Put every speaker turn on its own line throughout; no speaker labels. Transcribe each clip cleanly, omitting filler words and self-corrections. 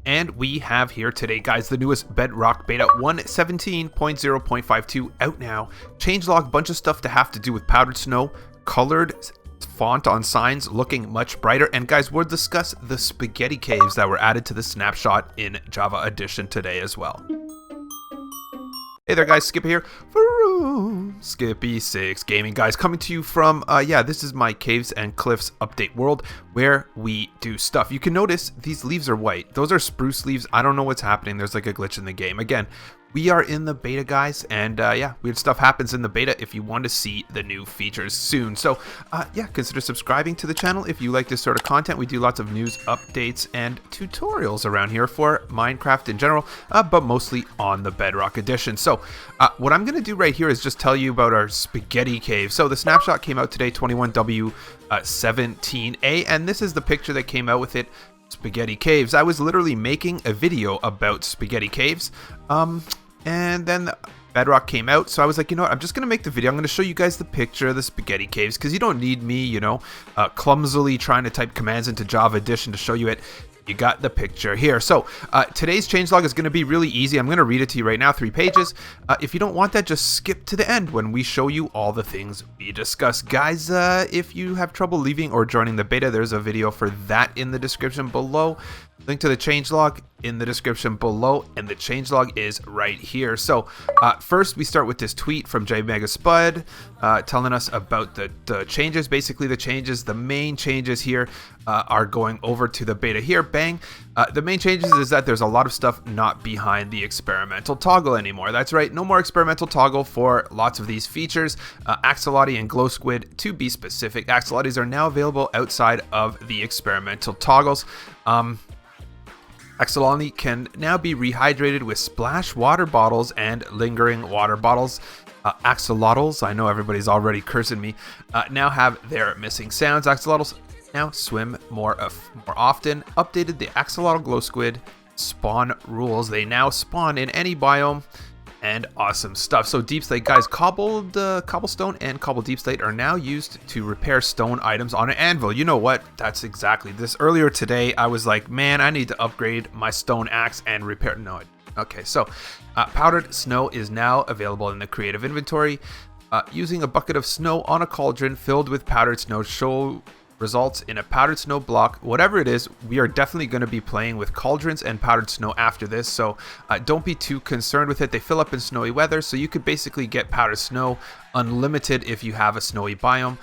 And we have here today, guys, the newest Bedrock beta 1.17.0.52 out now. Changelog, bunch of stuff to have to do with powdered snow, colored font on signs looking much brighter. And guys, we'll discuss the spaghetti caves that were added to the snapshot in Java Edition today as well. Hey there guys, Skippy here from Skippy6 Gaming, guys, coming to you from, this is my Caves and Cliffs update world where we do stuff. You can notice these leaves are white. Those are spruce leaves. I don't know what's happening. There's like a glitch in the game. Again, we are in the beta, guys, and weird stuff happens in the beta if you want to see the new features soon. So, consider subscribing to the channel if you like this sort of content. We do lots of news, updates, and tutorials around here for Minecraft in general, but mostly on the Bedrock edition. So, what I'm going to do right here is just tell you about our spaghetti cave. So, the snapshot came out today, 21W17A, and this is the picture that came out with it. Spaghetti caves. I was literally making a video about spaghetti caves, and then Bedrock came out, so I was like, you know what, I'm just gonna make the video. I'm gonna show you guys the picture of the spaghetti caves because you don't need me, clumsily trying to type commands into Java Edition to show you it. You got the picture here. So today's changelog is going to be really easy. I'm going to read it to you right now, 3 pages. If you don't want that, just skip to the end when we show you all the things we discuss. Guys, if you have trouble leaving or joining the beta, there's a video for that in the description below. Link to the changelog in the description below, and the changelog is right here. So first we start with this tweet from JMegaSpud telling us about the changes. Basically the main changes here are going over to the beta here. Bang. The main changes is that there's a lot of stuff not behind the experimental toggle anymore. That's right, no more experimental toggle for lots of these features. Axolotl and Glow Squid, to be specific. Axolotls are now available outside of the experimental toggles. Axolotl can now be rehydrated with splash water bottles and lingering water bottles. Axolotls, I know everybody's already cursing me, now have their missing sounds. Axolotls now swim more often. Updated the Axolotl Glow Squid spawn rules. They now spawn in any biome. And awesome stuff. So deep slate, guys, cobblestone and cobbled deep slate are now used to repair stone items on an anvil. You know what? That's exactly this. Earlier today, I was like, man, I need to upgrade my stone axe and repair. No, okay. So powdered snow is now available in the creative inventory. Using a bucket of snow on a cauldron filled with powdered snow results in a powdered snow block. Whatever it is, we are definitely going to be playing with cauldrons and powdered snow after this, so don't be too concerned with it. They fill up in snowy weather, so you could basically get powdered snow unlimited if you have a snowy biome.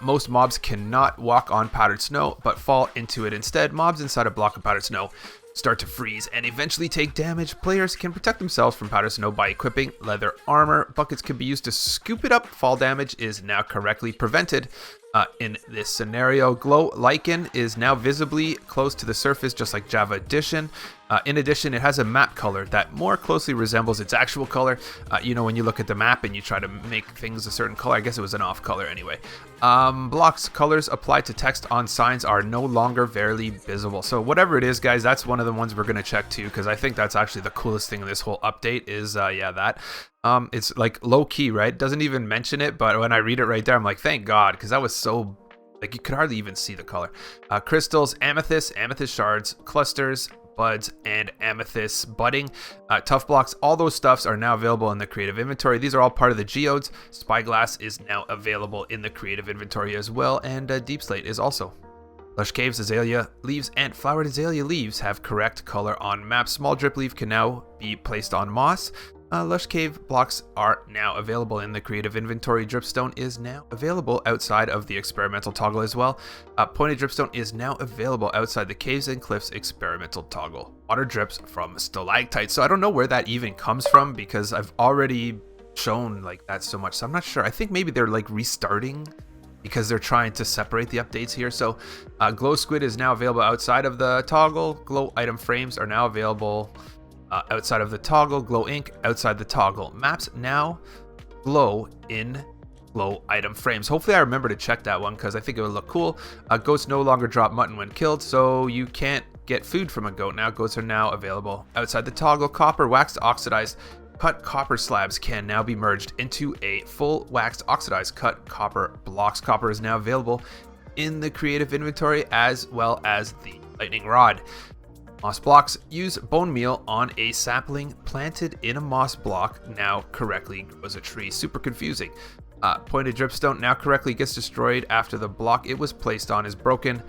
Most mobs cannot walk on powdered snow, but fall into it instead. Mobs inside a block of powdered snow start to freeze and eventually take damage. Players can protect themselves from powdered snow by equipping leather armor. Buckets can be used to scoop it up. Fall damage is now correctly prevented. In this scenario, Glow Lichen is now visibly close to the surface, just like Java Edition. In addition, it has a map color that more closely resembles its actual color. When you look at the map and you try to make things a certain color, I guess it was an off color anyway. Blocks colors applied to text on signs are no longer very visible. So whatever it is, guys, that's one of the ones we're going to check too, because I think that's actually the coolest thing in this whole update is, that. It's like low key, right? Doesn't even mention it, but when I read it right there, I'm like, thank God, because that was so, like, you could hardly even see the color. Crystals, amethyst shards, clusters, buds, and amethyst budding. Tough blocks, all those stuffs are now available in the creative inventory. These are all part of the geodes. Spyglass is now available in the creative inventory as well, and deep slate is also. Lush Caves, azalea leaves, and flowered azalea leaves have correct color on maps. Small drip leaf can now be placed on moss. Lush Cave blocks are now available in the creative inventory. Dripstone is now available outside of the experimental toggle as well. Pointed Dripstone is now available outside the Caves and Cliffs experimental toggle. Water drips from stalactites. So I don't know where that even comes from because I've already shown like that so much. So I'm not sure. I think maybe they're like restarting because they're trying to separate the updates here. So Glow Squid is now available outside of the toggle. Glow item frames are now available outside of the toggle. Glow ink outside the toggle. Maps now glow in glow item frames. Hopefully I remember to check that one because I think it would look cool. Goats no longer drop mutton when killed, so you can't get food from a goat now. Goats are now available outside the toggle. Copper waxed oxidized cut copper slabs can now be merged into a full waxed oxidized cut copper blocks. Copper is now available in the creative inventory as well as the lightning rod. Moss blocks use bone meal on a sapling planted in a moss block now correctly grows a tree. Super confusing. Pointed dripstone now correctly gets destroyed after the block it was placed on is broken.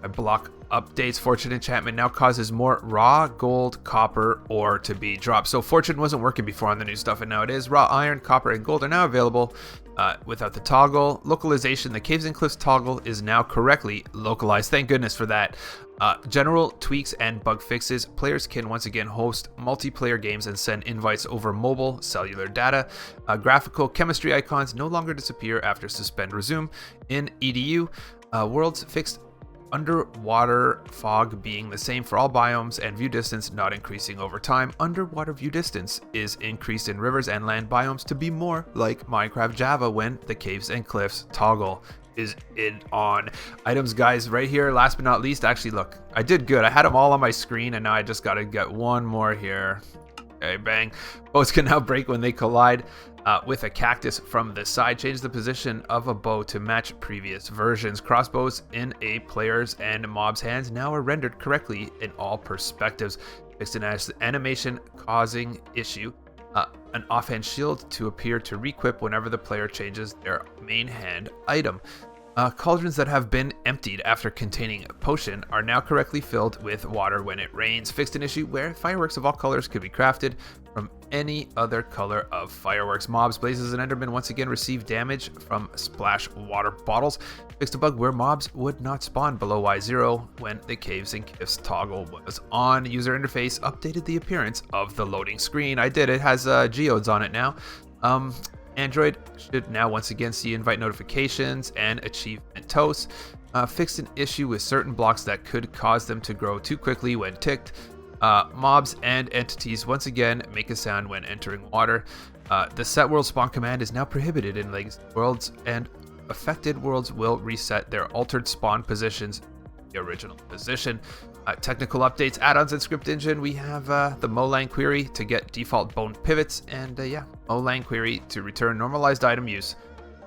A block updates fortune enchantment now causes more raw gold, copper, ore to be dropped. So fortune wasn't working before on the new stuff, and now it is. Raw iron, copper, and gold are now available without the toggle. Localization, the Caves and Cliffs toggle is now correctly localized. Thank goodness for that. General tweaks and bug fixes. Players can once again host multiplayer games and send invites over mobile cellular data. Graphical chemistry icons no longer disappear after suspend resume. In EDU, worlds fixed underwater fog being the same for all biomes and view distance not increasing over time. Underwater view distance is increased in rivers and land biomes to be more like Minecraft Java when the Caves and Cliffs toggle is in on. Items, guys, right here, last but not least. Actually, look, I did good. I had them all on my screen, and now I just gotta get one more here. Okay, bang. Bows can now break when they collide with a cactus from the side. Change the position of a bow to match previous versions. Crossbows in a player's and mob's hands now are rendered correctly in all perspectives. Fixed an animation causing issue. An offhand shield to appear to requip whenever the player changes their main hand item. Cauldrons that have been emptied after containing a potion are now correctly filled with water when it rains. Fixed an issue where fireworks of all colors could be crafted from any other color of fireworks. Mobs, blazes, and endermen once again receive damage from splash water bottles. Fixed a bug where mobs would not spawn below Y0 when the Caves and Cliffs toggle was on. User interface updated the appearance of the loading screen. I did. It has geodes on it now. Android should now once again see invite notifications and achievement toasts. Fixed an issue with certain blocks that could cause them to grow too quickly when ticked. Mobs and entities once again make a sound when entering water. The set world spawn command is now prohibited in legacy worlds, and affected worlds will reset their altered spawn positions to the original position. Technical updates, add-ons, and script engine. We have the Molang query to get default bone pivots, and Molang query to return normalized item use,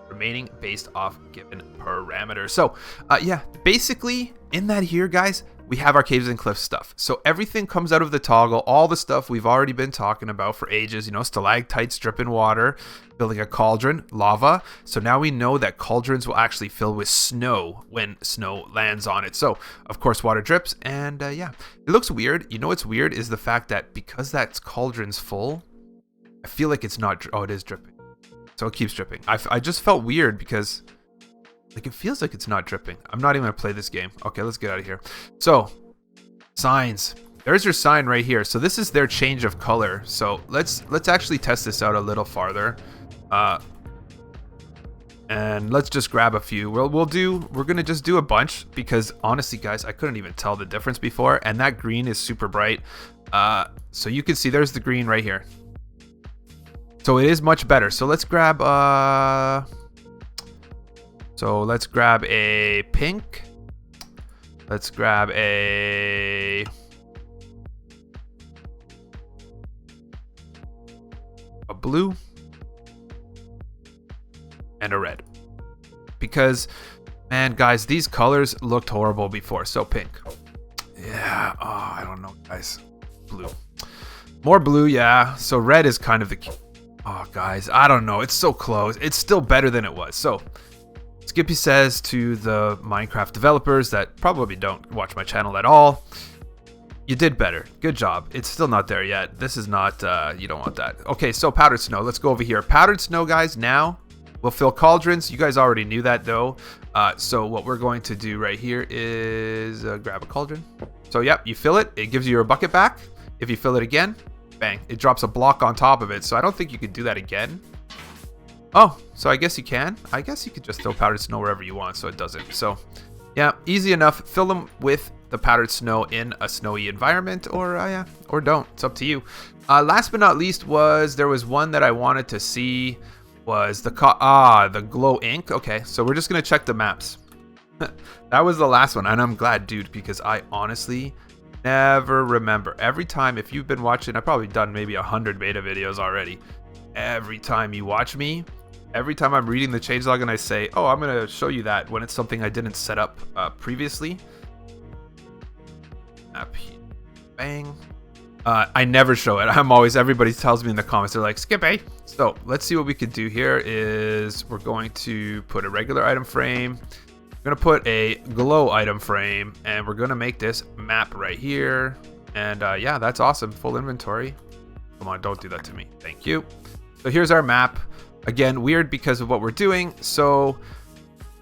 remaining based off given parameters. So basically in that here, guys, we have our Caves and Cliffs stuff. So everything comes out of the toggle, all the stuff we've already been talking about for ages, you know, stalactites dripping water, building a cauldron, lava. So now we know that cauldrons will actually fill with snow when snow lands on it. So of course water drips, and it looks weird. You know what's weird is the fact that because that cauldron's full, I feel like it's not, it is dripping. So it keeps dripping. I just felt weird because like it feels like it's not dripping. I'm not even gonna play this game. Okay, let's get out of here. So signs. There's your sign right here. So this is their change of color. So let's actually test this out a little farther. And let's just grab a few. We're gonna just do a bunch because honestly, guys, I couldn't even tell the difference before. And that green is super bright. So you can see there's the green right here. So it is much better. So let's grab a pink. Let's grab a blue and a red. Because, man, guys, these colors looked horrible before. So pink. Yeah. Oh, I don't know, guys. Blue. More blue, yeah. So red is kind of the key. Oh, guys, I don't know. It's so close. It's still better than it was. So Skippy says to the Minecraft developers that probably don't watch my channel at all, you did better. Good job. It's still not there yet. This is not, you don't want that. Okay, so powdered snow. Let's go over here. Powdered snow, guys, now will fill cauldrons. You guys already knew that, though. So what we're going to do right here is grab a cauldron. So, yep, you fill it. It gives you your bucket back. If you fill it again, bang, it drops a block on top of it. So I don't think you could do that again. Oh, so I guess you can. I guess you could just throw powdered snow wherever you want so it doesn't. So, yeah, easy enough. Fill them with the powdered snow in a snowy environment, or don't. It's up to you. Last but not least there was one that I wanted to see was the glow ink. Okay, so we're just gonna check the maps. That was the last one, and I'm glad, dude, because I honestly never remember. Every time, if you've been watching, I've probably done maybe 100 beta videos already. Every time you watch me, every time I'm reading the changelog and I say, oh, I'm going to show you that when it's something I didn't set up previously. Bang. I never show it. Everybody tells me in the comments, they're like, Skippy. So let's see what we could do here is we're going to put a regular item frame. We're going to put a glow item frame, and we're going to make this map right here. And yeah, that's awesome. Full inventory. Come on, don't do that to me. Thank you. So here's our map. Again, weird because of what we're doing. So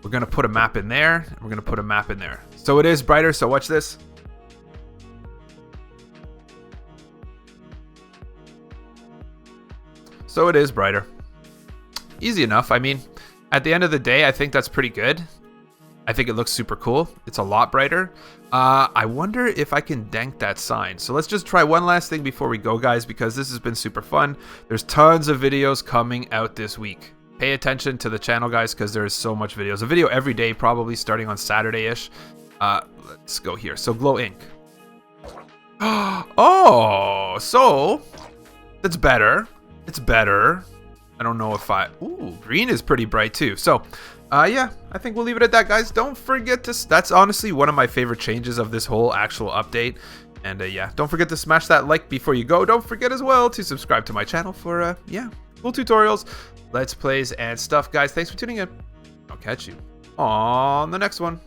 we're going to put a map in there. And we're going to put a map in there. So it is brighter. So watch this. So it is brighter. Easy enough. I mean, at the end of the day, I think that's pretty good. I think it looks super cool. It's a lot brighter. I wonder if I can dank that sign. So let's just try one last thing before we go, guys, because this has been super fun. There's tons of videos coming out this week. Pay attention to the channel, guys, because there's so much videos. A video every day, probably starting on Saturday-ish. Let's go here. So glow ink. Oh, so that's better. It's better. I don't know if ooh, green is pretty bright too. So, yeah, I think we'll leave it at that, guys. Don't forget to, that's honestly one of my favorite changes of this whole actual update. And yeah, don't forget to smash that like before you go. Don't forget as well to subscribe to my channel for, yeah, cool tutorials, let's plays, and stuff, guys. Thanks for tuning in. I'll catch you on the next one.